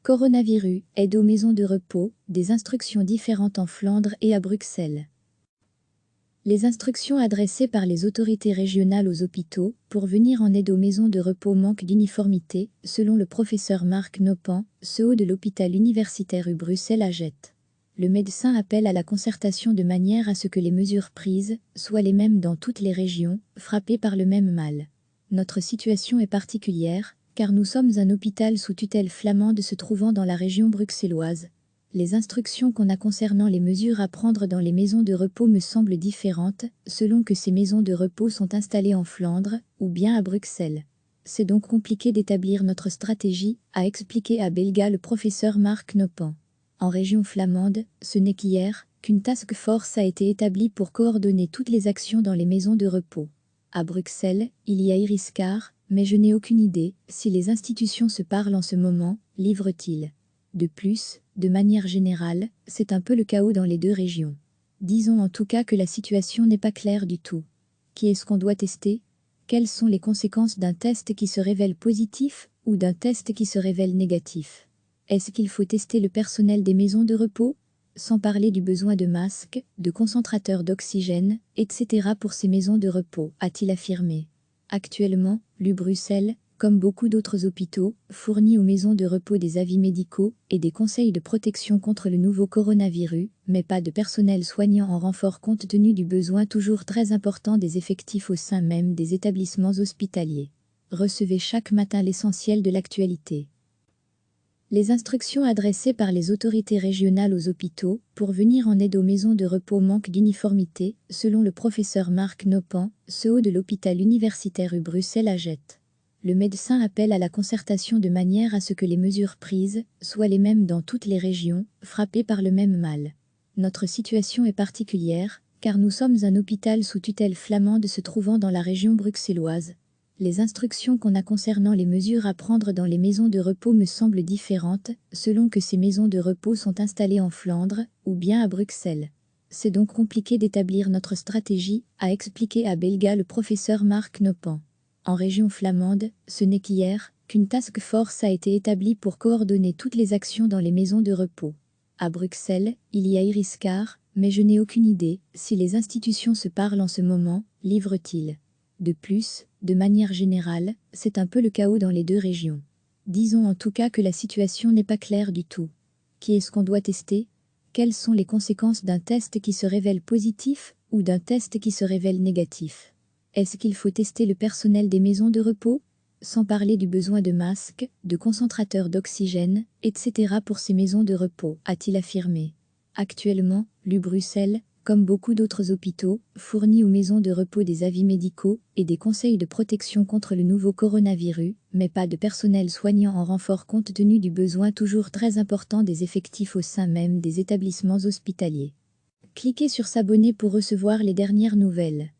Coronavirus, aide aux maisons de repos, des instructions différentes en Flandre et à Bruxelles. Les instructions adressées par les autorités régionales aux hôpitaux pour venir en aide aux maisons de repos manquent d'uniformité, selon le professeur Marc Nopan, CEO de l'hôpital universitaire U Bruxelles-Agette. Le médecin appelle à la concertation de manière à ce que les mesures prises soient les mêmes dans toutes les régions, frappées par le même mal. Notre situation est particulière, car nous sommes un hôpital sous tutelle flamande se trouvant dans la région bruxelloise. Les instructions qu'on a concernant les mesures à prendre dans les maisons de repos me semblent différentes, selon que ces maisons de repos sont installées en Flandre ou bien à Bruxelles. C'est donc compliqué d'établir notre stratégie, a expliqué à Belga le professeur Marc Nopan. En région flamande, ce n'est qu'hier qu'une task force a été établie pour coordonner toutes les actions dans les maisons de repos. À Bruxelles, il y a Iriscar, mais je n'ai aucune idée si les institutions se parlent en ce moment, livrent-ils. De plus, de manière générale, c'est un peu le chaos dans les deux régions. Disons en tout cas que la situation n'est pas claire du tout. Qui est-ce qu'on doit tester? Quelles sont les conséquences d'un test qui se révèle positif ou d'un test qui se révèle négatif? Est-ce qu'il faut tester le personnel des maisons de repos? Sans parler du besoin de masques, de concentrateurs d'oxygène, etc. pour ces maisons de repos, a-t-il affirmé. Actuellement, l'U Bruxelles, comme beaucoup d'autres hôpitaux, fournit aux maisons de repos des avis médicaux et des conseils de protection contre le nouveau coronavirus, mais pas de personnel soignant en renfort compte tenu du besoin toujours très important des effectifs au sein même des établissements hospitaliers. Recevez chaque matin l'essentiel de l'actualité. Les instructions adressées par les autorités régionales aux hôpitaux pour venir en aide aux maisons de repos manquent d'uniformité, selon le professeur Marc Nopan, CEO de l'hôpital universitaire U Bruxelles-Agette. Le médecin appelle à la concertation de manière à ce que les mesures prises soient les mêmes dans toutes les régions, frappées par le même mal. Notre situation est particulière, car nous sommes un hôpital sous tutelle flamande se trouvant dans la région bruxelloise. Les instructions qu'on a concernant les mesures à prendre dans les maisons de repos me semblent différentes, selon que ces maisons de repos sont installées en Flandre ou bien à Bruxelles. C'est donc compliqué d'établir notre stratégie, a expliqué à Belga le professeur Marc Nopan. En région flamande, ce n'est qu'hier qu'une task force a été établie pour coordonner toutes les actions dans les maisons de repos. À Bruxelles, il y a Iriscar, mais je n'ai aucune idée si les institutions se parlent en ce moment, livrent-ils. De plus, de manière générale, c'est un peu le chaos dans les deux régions. Disons en tout cas que la situation n'est pas claire du tout. Qui est-ce qu'on doit tester? Quelles sont les conséquences d'un test qui se révèle positif ou d'un test qui se révèle négatif? Est-ce qu'il faut tester le personnel des maisons de repos? Sans parler du besoin de masques, de concentrateurs d'oxygène, etc. pour ces maisons de repos, a-t-il affirmé. Actuellement, l'U Bruxelles, comme beaucoup d'autres hôpitaux, fournit aux maisons de repos des avis médicaux et des conseils de protection contre le nouveau coronavirus, mais pas de personnel soignant en renfort compte tenu du besoin toujours très important des effectifs au sein même des établissements hospitaliers. Cliquez sur s'abonner pour recevoir les dernières nouvelles.